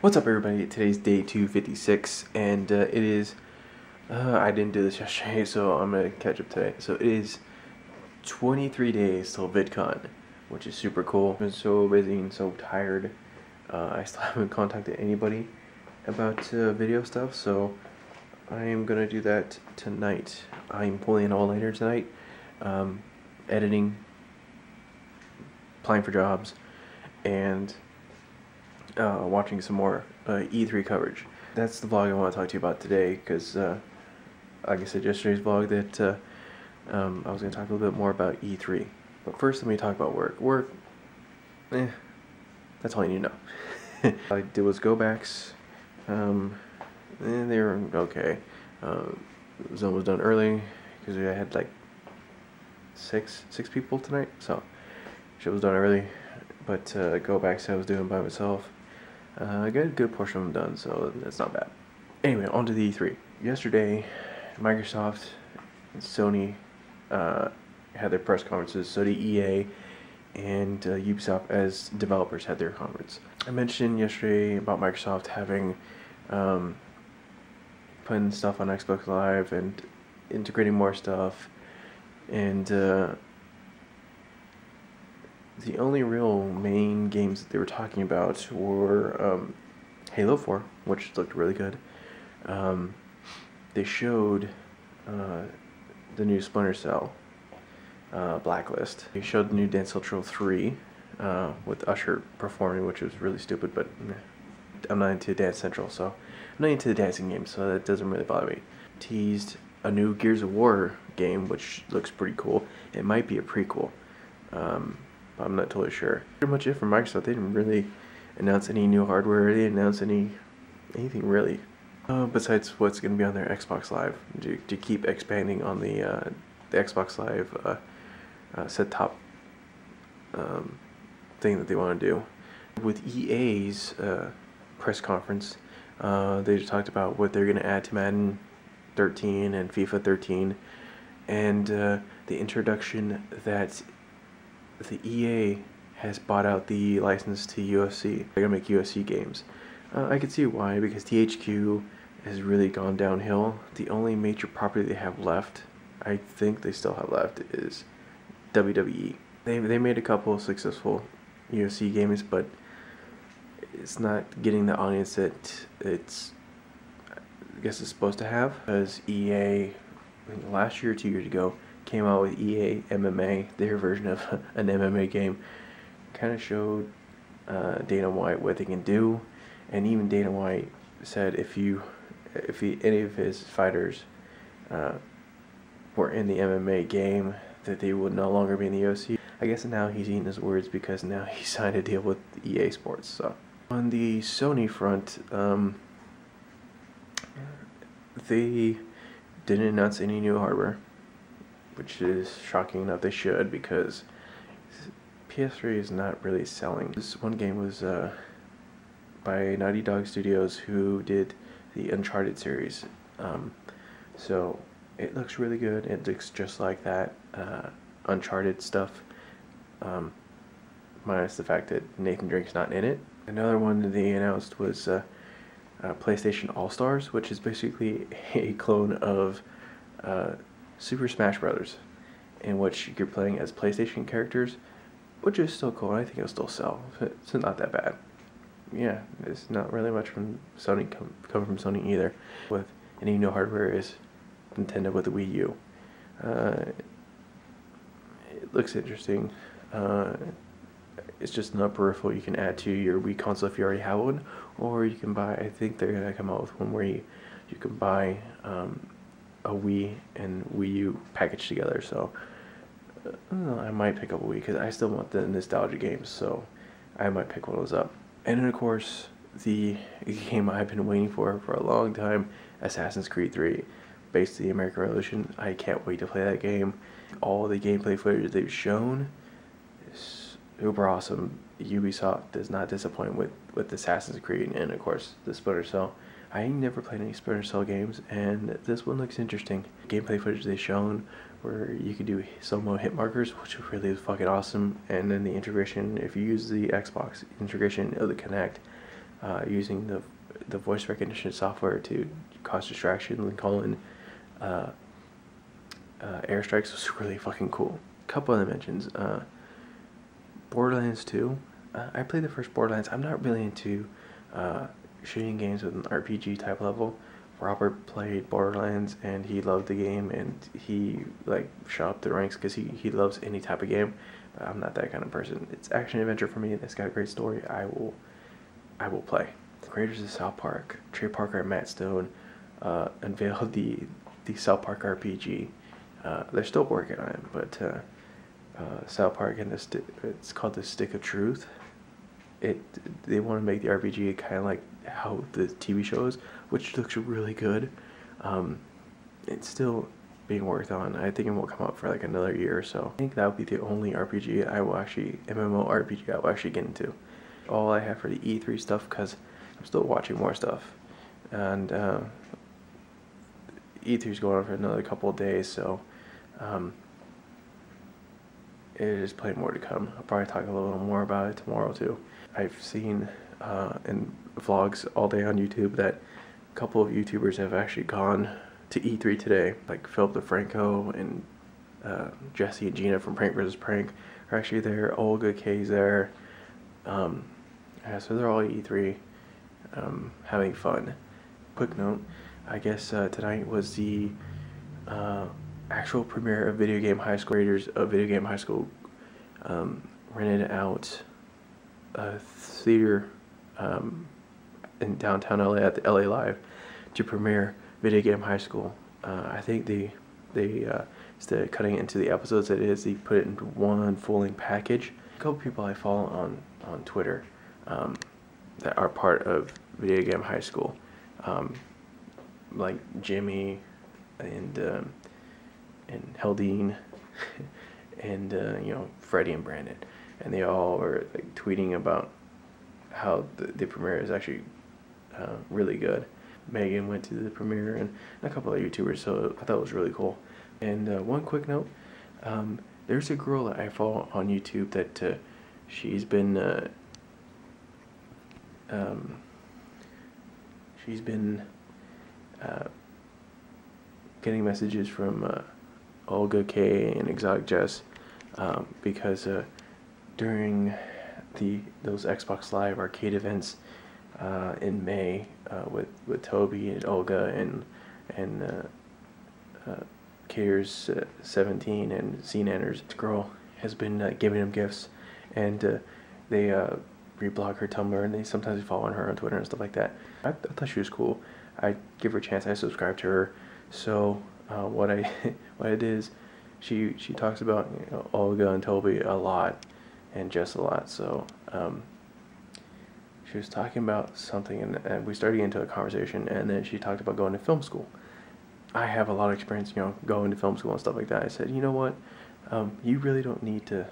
What's up, everybody? Today's day 256, and it is, I didn't do this yesterday, so I'm going to catch up today. So it is 23 days till VidCon, which is super cool. I've been so busy and so tired. I still haven't contacted anybody about video stuff, so I am going to do that tonight. I'm pulling an all-nighter tonight, editing, applying for jobs, and watching some more E3 coverage. That's the vlog I want to talk to you about today, because like I said yesterday's vlog that I was going to talk a little bit more about E3. But first let me talk about work. That's all you need to know. All I did was go backs, and they were okay. Zone was done early because we had like six people tonight, so shit was done early. But go backs I was doing by myself. I got a good portion of them done, so that's not bad. Anyway, on to the E3. Yesterday, Microsoft and Sony had their press conferences, so did EA and Ubisoft as developers had their conference. I mentioned yesterday about Microsoft having putting stuff on Xbox Live and integrating more stuff, and the only real main games that they were talking about were Halo 4, which looked really good. They showed the new Splinter Cell Blacklist. They showed the new Dance Central 3 with Usher performing, which was really stupid, but I'm not into Dance Central, so I'm not into the dancing games, so that doesn't really bother me. Teased a new Gears of War game, which looks pretty cool. It might be a prequel. I'm not totally sure. Pretty much it for Microsoft. They didn't really announce any new hardware. They didn't announce anything really. Besides what's going to be on their Xbox Live to keep expanding on the Xbox Live set-top thing that they want to do. With EA's press conference, they just talked about what they're going to add to Madden 13 and FIFA 13, and the introduction that the EA has bought out the license to UFC. They're gonna make UFC games. I can see why, because THQ has really gone downhill. The only major property they have left, I think they still have left, is WWE. They made a couple of successful UFC games, but it's not getting the audience that I guess it's supposed to have. Because EA, last year or 2 years ago, came out with EA MMA, their version of an MMA game. Kind of showed Dana White what they can do, and even Dana White said if any of his fighters were in the MMA game, that they would no longer be in the UFC. I guess now he's eating his words, because now he signed a deal with EA Sports. So on the Sony front, they didn't announce any new hardware, which is shocking enough. They should, because PS3 is not really selling. This one game was by Naughty Dog Studios, who did the Uncharted series. So it looks really good. It looks just like that Uncharted stuff, minus the fact that Nathan Drake's not in it. Another one that they announced was PlayStation All-Stars, which is basically a clone of Super Smash Brothers, in which you're playing as PlayStation characters, which is still cool. I think it'll still sell. It's not that bad. Yeah, it's not really much from Sony coming from Sony either. With any new hardware is Nintendo with the Wii U. It looks interesting. It's just not peripheral you can add to your Wii console if you already have one, or you can buy. I think they're gonna come out with one where you can buy a Wii and Wii U packaged together. So I might pick up a Wii, because I still want the nostalgia games, so I might pick one of those up. And then of course the game I've been waiting for a long time, Assassin's Creed 3, based on the American Revolution. I can't wait to play that game. All the gameplay footage they've shown is super awesome. Ubisoft does not disappoint with Assassin's Creed, and of course the Splinter Cell. I never played any Splinter Cell games, and this one looks interesting. Gameplay footage they've shown where you can do slow-mo hit markers, which really is fucking awesome, and then the integration, if you use the Xbox integration of the Kinect, using the voice recognition software to cause distraction and call in airstrikes was really fucking cool. A couple other mentions. Borderlands 2. I played the first Borderlands. I'm not really into shooting games with an RPG type level. Robert played Borderlands and he loved the game, and he like shot up the ranks because he loves any type of game. But I'm not that kind of person. It's action adventure for me. It's got a great story. I will play. The creators of South Park, Trey Parker and Matt Stone, unveiled the South Park RPG. They're still working on it, but South Park and it's called the Stick of Truth. They want to make the RPG kind of like how the TV show is, which looks really good. It's still being worked on. I think it won't come out for like another year or so. I think that would be the only RPG I will actually, MMORPG I will actually get into. All I have for the E3 stuff, because I'm still watching more stuff. And E3 is going on for another couple of days, so it is plenty more to come. I'll probably talk a little more about it tomorrow too. I've seen in vlogs all day on YouTube that a couple of YouTubers have actually gone to E3 today, like Philip DeFranco and Jesse and Gina from Prank vs. Prank are actually there. Olga K's there. Yeah, so they're all at E3 having fun. Quick note, I guess tonight was the actual premiere of Video Game High School. Creators of Video Game High School rented out a theater in downtown LA at the LA Live to premiere Video Game High School. I think they instead of cutting it into the episodes that it is, they put it into one full-length package. A couple people I follow on Twitter that are part of Video Game High School, like Jimmy and Heldine and you know, Freddie and Brandon, and they all were like tweeting about how the premiere is actually really good. Megan went to the premiere and a couple of YouTubers, so I thought it was really cool. And one quick note, there's a girl that I follow on YouTube that she's been getting messages from Olga K and Exotic Jess because during those Xbox Live arcade events in May with Toby and Olga and Caters 17 and Scene Enters, this girl has been giving them gifts, and they reblog her Tumblr, and they sometimes follow her on Twitter and stuff like that. I thought she was cool. I give her a chance. I subscribe to her. So what I did is she talks about, you know, Olga and Toby a lot and Jess a lot. So she was talking about something, and we started getting into a conversation, and then she talked about going to film school. I have a lot of experience, you know, going to film school and stuff like that. I said, you know what, you really don't need to.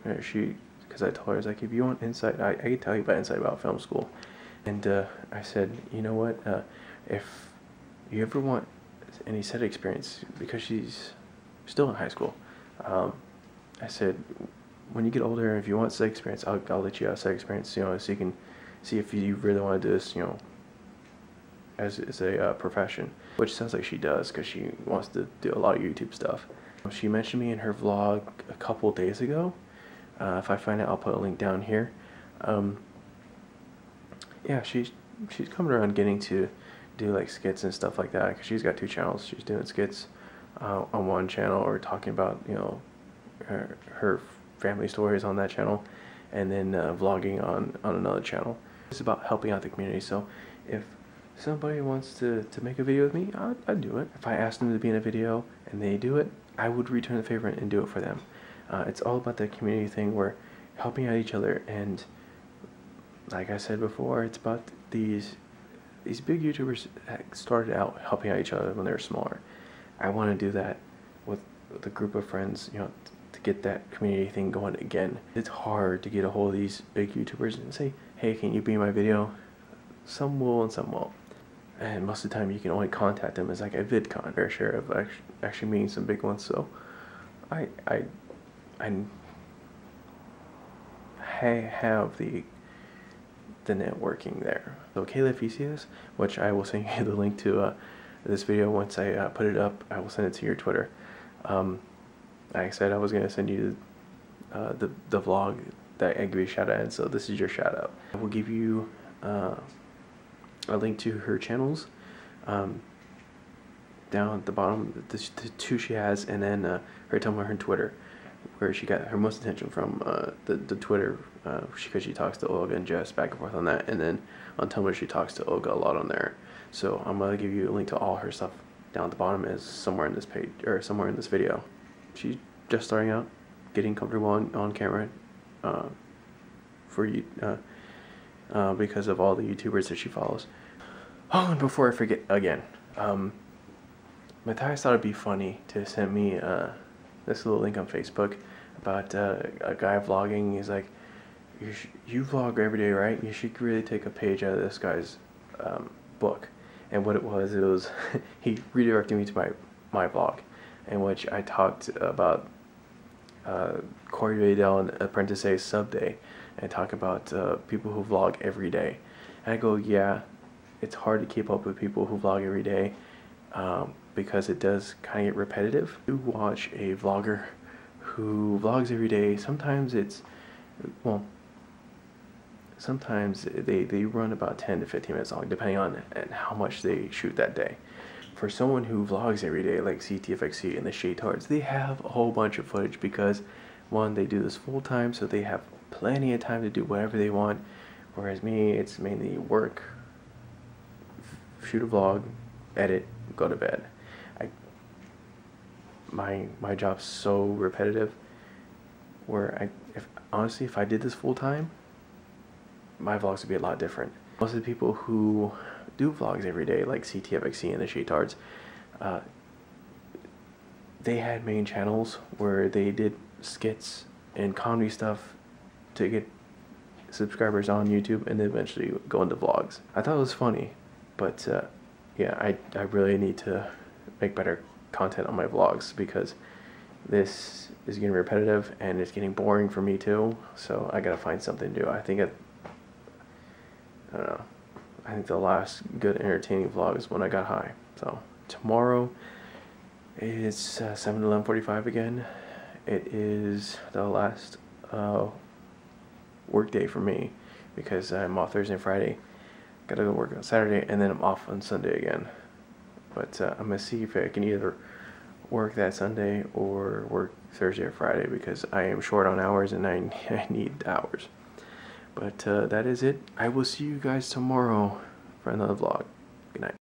Because I told her, I was like, if you want insight, I can tell you about insight about film school. And I said, you know what, if you ever want any set experience, because she's still in high school, I said, when you get older, if you want set experience, I'll let you have set experience, you know, so you can see if you really want to do this, you know, as a profession, which sounds like she does, because she wants to do a lot of YouTube stuff. She mentioned me in her vlog a couple days ago. If I find it, I'll put a link down here. Yeah, she's coming around getting to do like skits and stuff like that, because she's got 2 channels. She's doing skits on one channel, or talking about, you know, her family stories on that channel, and then vlogging on another channel. It's about helping out the community. So if somebody wants to make a video with me, I'd do it. If I asked them to be in a video and they do it, I would return the favor and do it for them. It's all about the community thing, where helping out each other, and like I said before, it's about these big YouTubers that started out helping out each other when they were smaller. I want to do that with a group of friends, you know, to get that community thing going again. It's hard to get a hold of these big YouTubers and say, hey, can you be in my video? Some will and some won't. And most of the time you can only contact them as like a VidCon. Fair share of actually meeting some big ones. So I have the networking there. So Kayla, if you see this, which I will send you the link to this video once I put it up, I will send it to your Twitter. Like I said, I was going to send you the vlog that I give you a shout out in, so this is your shout out. I will give you a link to her channels down at the bottom, the two she has, and then her Tumblr and Twitter, where she got her most attention from, the Twitter, because she talks to Olga and Jess back and forth on that, and then on Tumblr she talks to Olga a lot on there. So I'm going to give you a link to all her stuff down at the bottom, is somewhere in this page, or somewhere in this video. She's just starting out, getting comfortable on camera, for you, because of all the YouTubers that she follows. Oh, and before I forget again, Matthias thought it'd be funny to send me this little link on Facebook about a guy vlogging. He's like, you vlog every day, right? You should really take a page out of this guy's book. And what it was he redirected me to my vlog, in which I talked about Corey Vadell and Apprentice A Sub Day, and talk about people who vlog every day. And I go, yeah, it's hard to keep up with people who vlog every day, because it does kind of get repetitive. You watch a vlogger who vlogs every day, sometimes it's, well, sometimes they run about 10 to 15 minutes long, depending on how much they shoot that day. For someone who vlogs every day, like CTFXC and the Shaytards, they have a whole bunch of footage because, one, they do this full time, so they have plenty of time to do whatever they want. Whereas me, it's mainly work, shoot a vlog, edit, go to bed. My job's so repetitive, where honestly, if I did this full time, my vlogs would be a lot different. Most of the people who do vlogs every day, like CTFXC and the Shaytards, they had main channels where they did skits and comedy stuff to get subscribers on YouTube, and then eventually go into vlogs. I thought it was funny, but yeah, I really need to make better content on my vlogs, because this is getting repetitive and it's getting boring for me too, so I gotta find something to do. I don't know, I think the last good entertaining vlog is when I got high. So tomorrow it's 7 to 11:45 again. It is the last work day for me, because I'm off Thursday and Friday. Gotta go work on Saturday, and then I'm off on Sunday again. But I'm gonna see if I can either work that Sunday or work Thursday or Friday, because I am short on hours and I need hours. But that is it. I will see you guys tomorrow for another vlog. Good night.